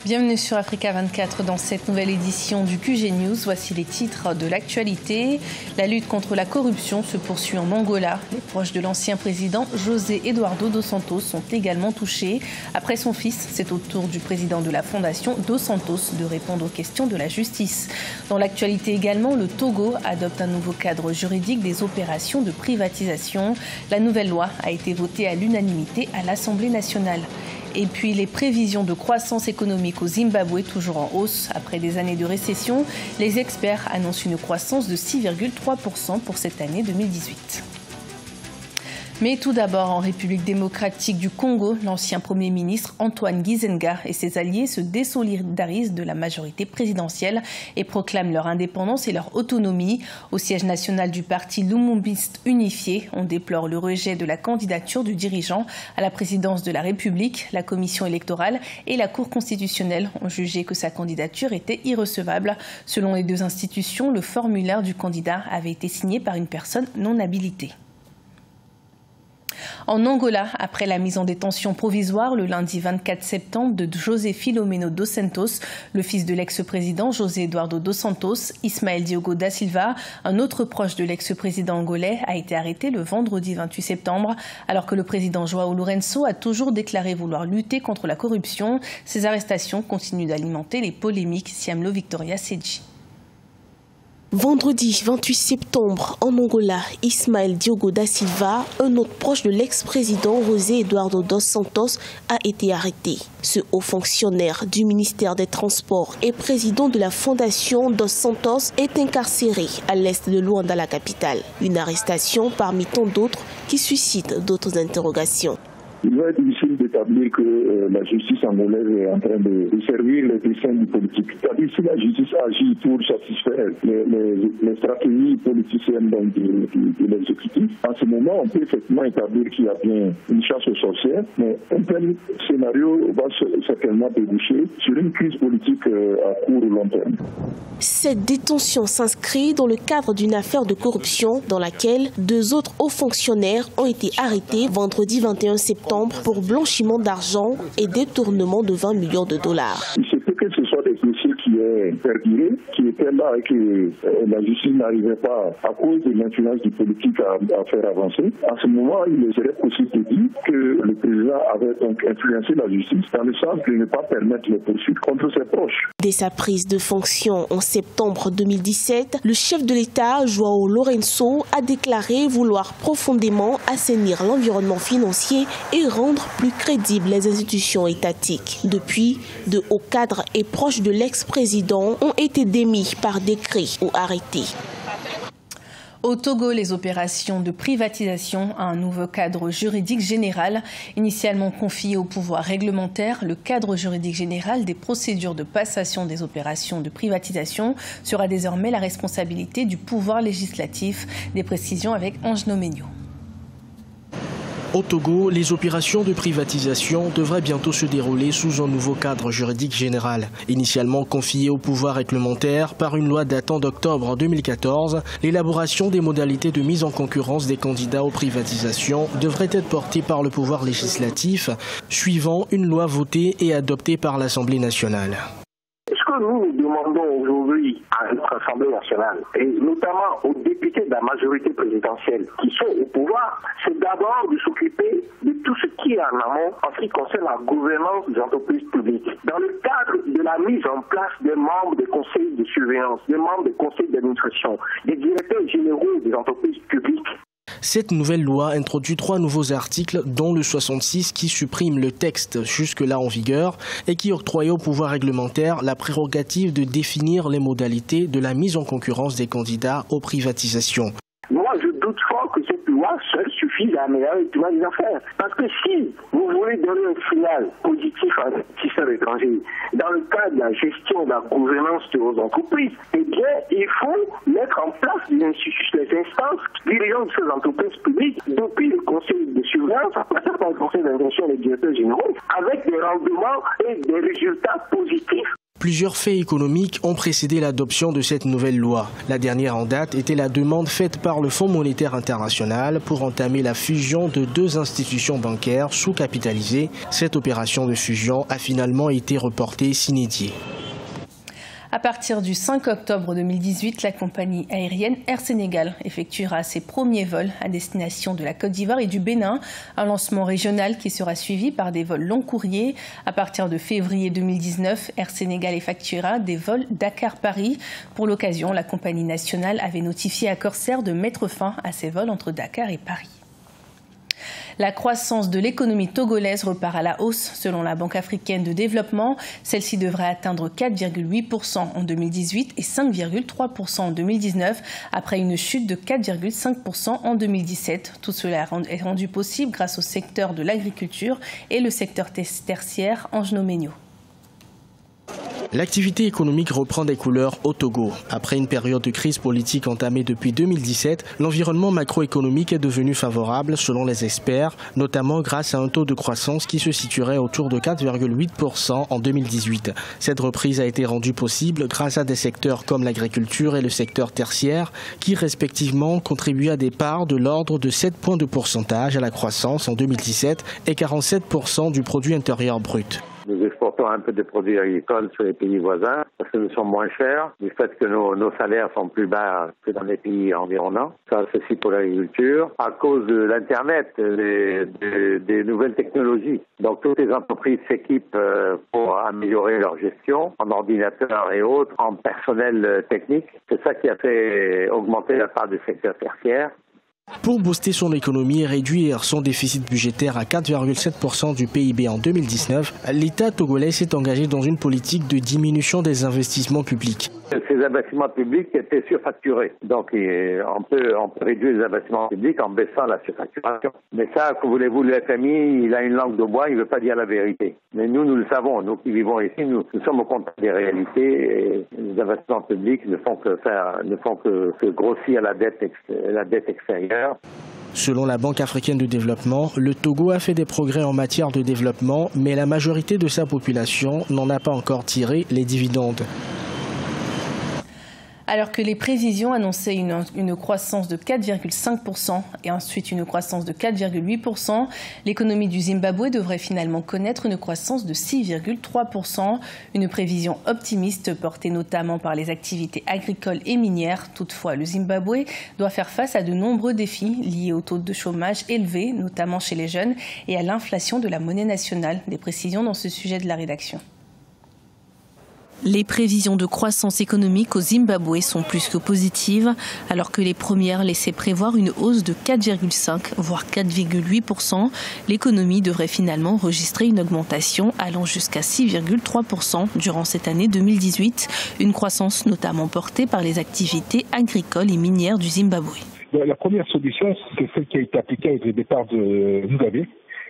Bienvenue sur Africa 24 dans cette nouvelle édition du QG News. Voici les titres de l'actualité. La lutte contre la corruption se poursuit en Angola. Les proches de l'ancien président José Eduardo dos Santos sont également touchés. Après son fils, c'est au tour du président de la fondation dos Santos de répondre aux questions de la justice. Dans l'actualité également, le Togo adopte un nouveau cadre juridique des opérations de privatisation. La nouvelle loi a été votée à l'unanimité à l'Assemblée nationale. Et puis les prévisions de croissance économique au Zimbabwe toujours en hausse. Après des années de récession, les experts annoncent une croissance de 6,3% pour cette année 2018. Mais tout d'abord, en République démocratique du Congo, l'ancien Premier ministre Antoine Gizenga et ses alliés se désolidarisent de la majorité présidentielle et proclament leur indépendance et leur autonomie. Au siège national du parti Lumumbiste unifié, on déplore le rejet de la candidature du dirigeant à la présidence de la République. La commission électorale et la Cour constitutionnelle ont jugé que sa candidature était irrecevable. Selon les deux institutions, le formulaire du candidat avait été signé par une personne non habilitée. En Angola, après la mise en détention provisoire le lundi 24 septembre de José Filomeno dos Santos, le fils de l'ex-président José Eduardo dos Santos, Ismael Diogo da Silva, un autre proche de l'ex-président angolais, a été arrêté le vendredi 28 septembre. Alors que le président João Lourenço a toujours déclaré vouloir lutter contre la corruption, ces arrestations continuent d'alimenter les polémiques. Siamlo Victoria Seji. Vendredi 28 septembre, en Angola, Ismael Diogo da Silva, un autre proche de l'ex-président José Eduardo dos Santos, a été arrêté. Ce haut fonctionnaire du ministère des Transports et président de la fondation dos Santos est incarcéré à l'est de Luanda, la capitale. Une arrestation parmi tant d'autres qui suscite d'autres interrogations. Il va être difficile d'établir que la justice angolaise est en train de servir les desseins du politique. C'est-à-dire si la justice agit pour satisfaire les stratégies politiciennes de l'exécutif, en ce moment, on peut effectivement établir qu'il y a bien une chasse aux sorcières, mais un tel scénario va certainement déboucher sur une crise politique à court ou long terme. Cette détention s'inscrit dans le cadre d'une affaire de corruption dans laquelle deux autres hauts fonctionnaires ont été arrêtés vendredi 21 septembre pour blanchiment d'argent et détournement de 20 millions de dollars. Il se peut que ce soit des dossiers qui aient perduré, qui étaient là et que la justice n'arrivait pas à cause de l'influence du politique à faire avancer. À ce moment, il serait possible de dire que le président avait donc influencé la justice dans le sens de ne pas permettre les poursuites contre ses proches. Dès sa prise de fonction en septembre 2017, le chef de l'État, João Lourenço, a déclaré vouloir profondément assainir l'environnement financier et rendre plus crédibles les institutions étatiques. Depuis, de hauts cadres et proches de l'ex-président ont été démis par décret ou arrêtés. Au Togo, les opérations de privatisation ont un nouveau cadre juridique général. Initialement confié au pouvoir réglementaire, le cadre juridique général des procédures de passation des opérations de privatisation sera désormais la responsabilité du pouvoir législatif. Des précisions avec Ange Nomenio. Au Togo, les opérations de privatisation devraient bientôt se dérouler sous un nouveau cadre juridique général. Initialement confié au pouvoir réglementaire par une loi datant d'octobre 2014, l'élaboration des modalités de mise en concurrence des candidats aux privatisations devrait être portée par le pouvoir législatif, suivant une loi votée et adoptée par l'Assemblée nationale. Ce que nous demandons aujourd'hui à notre Assemblée nationale, et notamment aux députés de la majorité présidentielle qui sont au pouvoir, c'est d'abord de s'occuper de tout ce qui est en amont en ce qui concerne la gouvernance des entreprises publiques. Dans le cadre de la mise en place des membres des conseils de surveillance, des membres des conseils d'administration, des directeurs généraux des entreprises publiques. Cette nouvelle loi introduit 3 nouveaux articles, dont le 66 qui supprime le texte jusque-là en vigueur et qui octroyait au pouvoir réglementaire la prérogative de définir les modalités de la mise en concurrence des candidats aux privatisations. Moi, je doute fort que cette loi seule suffise à améliorer le climat des affaires. Parce que si vous voulez donner un signal positif à l'investisseur étranger dans le cadre de la gestion, de la gouvernance de vos entreprises, eh bien, il faut mettre en place les instances dirigeantes de ces entreprises publiques, depuis le conseil de surveillance, à passer par le conseil d'administration des directeurs généraux, avec des rendements et des résultats positifs. Plusieurs faits économiques ont précédé l'adoption de cette nouvelle loi. La dernière en date était la demande faite par le Fonds monétaire international pour entamer la fusion de 2 institutions bancaires sous-capitalisées. Cette opération de fusion a finalement été reportée sine die. À partir du 5 octobre 2018, la compagnie aérienne Air Sénégal effectuera ses premiers vols à destination de la Côte d'Ivoire et du Bénin, un lancement régional qui sera suivi par des vols long courriers. À partir de février 2019, Air Sénégal effectuera des vols Dakar-Paris. Pour l'occasion, la compagnie nationale avait notifié à Corsair de mettre fin à ses vols entre Dakar et Paris. La croissance de l'économie togolaise repart à la hausse selon la Banque africaine de développement. Celle-ci devrait atteindre 4,8% en 2018 et 5,3% en 2019 après une chute de 4,5% en 2017. Tout cela est rendu possible grâce au secteur de l'agriculture et le secteur tertiaire Angenoménio. L'activité économique reprend des couleurs au Togo. Après une période de crise politique entamée depuis 2017, l'environnement macroéconomique est devenu favorable selon les experts, notamment grâce à un taux de croissance qui se situerait autour de 4,8% en 2018. Cette reprise a été rendue possible grâce à des secteurs comme l'agriculture et le secteur tertiaire qui respectivement contribuent à des parts de l'ordre de 7 points de pourcentage à la croissance en 2017 et 47% du produit intérieur brut. Nous exportons un peu de produits agricoles sur les pays voisins parce que nous sommes moins chers, du fait que nos salaires sont plus bas que dans les pays environnants. Ça, c'est aussi pour l'agriculture. À cause de l'Internet, des nouvelles technologies. Donc, toutes les entreprises s'équipent pour améliorer leur gestion en ordinateurs et autres, en personnel technique. C'est ça qui a fait augmenter la part du secteur tertiaire. Pour booster son économie et réduire son déficit budgétaire à 4,7% du PIB en 2019, l'État togolais s'est engagé dans une politique de diminution des investissements publics. Ces investissements publics étaient surfacturés. Donc on peut réduire les investissements publics en baissant la surfacturation. Mais ça, que voulez-vous, le FMI, il a une langue de bois, il ne veut pas dire la vérité. Mais nous le savons. Nous qui vivons ici, nous sommes au contact des réalités et les investissements publics ne font que grossir la dette extérieure. Selon la Banque africaine de développement, le Togo a fait des progrès en matière de développement, mais la majorité de sa population n'en a pas encore tiré les dividendes. Alors que les prévisions annonçaient une croissance de 4,5% et ensuite une croissance de 4,8%, l'économie du Zimbabwe devrait finalement connaître une croissance de 6,3%. Une prévision optimiste portée notamment par les activités agricoles et minières. Toutefois, le Zimbabwe doit faire face à de nombreux défis liés au taux de chômage élevé, notamment chez les jeunes, et à l'inflation de la monnaie nationale. Des précisions dans ce sujet de la rédaction. Les prévisions de croissance économique au Zimbabwe sont plus que positives, alors que les premières laissaient prévoir une hausse de 4,5 voire 4,8%. L'économie devrait finalement enregistrer une augmentation allant jusqu'à 6,3% durant cette année 2018, une croissance notamment portée par les activités agricoles et minières du Zimbabwe. La première solution, c'est celle qui a été appliquée avec le départ de Mugabe.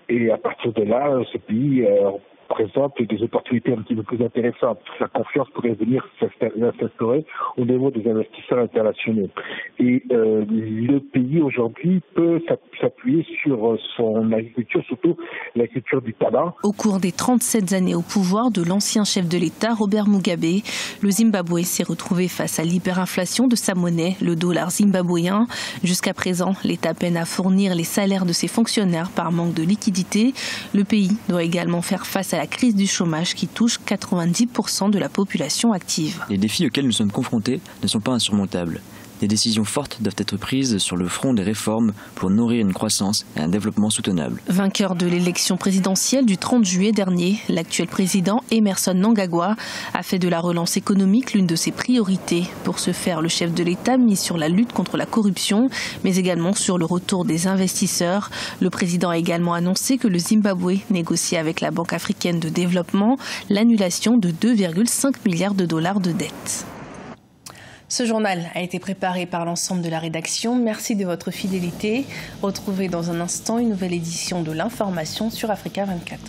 Et à partir de là, ce pays présente des opportunités un petit peu plus intéressantes. La confiance pourrait venir s'instaurer au niveau des investisseurs internationaux. Et le pays aujourd'hui peut s'appuyer sur son agriculture, surtout l'agriculture du tabac. Au cours des 37 années au pouvoir de l'ancien chef de l'État, Robert Mugabe, le Zimbabwe s'est retrouvé face à l'hyperinflation de sa monnaie, le dollar zimbabwéen. Jusqu'à présent, l'État peine à fournir les salaires de ses fonctionnaires par manque de liquidité. Le pays doit également faire face à la crise du chômage qui touche 90% de la population active. Les défis auxquels nous sommes confrontés ne sont pas insurmontables. Des décisions fortes doivent être prises sur le front des réformes pour nourrir une croissance et un développement soutenable. Vainqueur de l'élection présidentielle du 30 juillet dernier, l'actuel président Emmerson Mnangagwa a fait de la relance économique l'une de ses priorités. Pour ce faire, le chef de l'État mise sur la lutte contre la corruption, mais également sur le retour des investisseurs. Le président a également annoncé que le Zimbabwe négocie avec la Banque africaine de développement l'annulation de 2,5 milliards de dollars de dettes. Ce journal a été préparé par l'ensemble de la rédaction. Merci de votre fidélité. Retrouvez dans un instant une nouvelle édition de l'information sur Africa 24.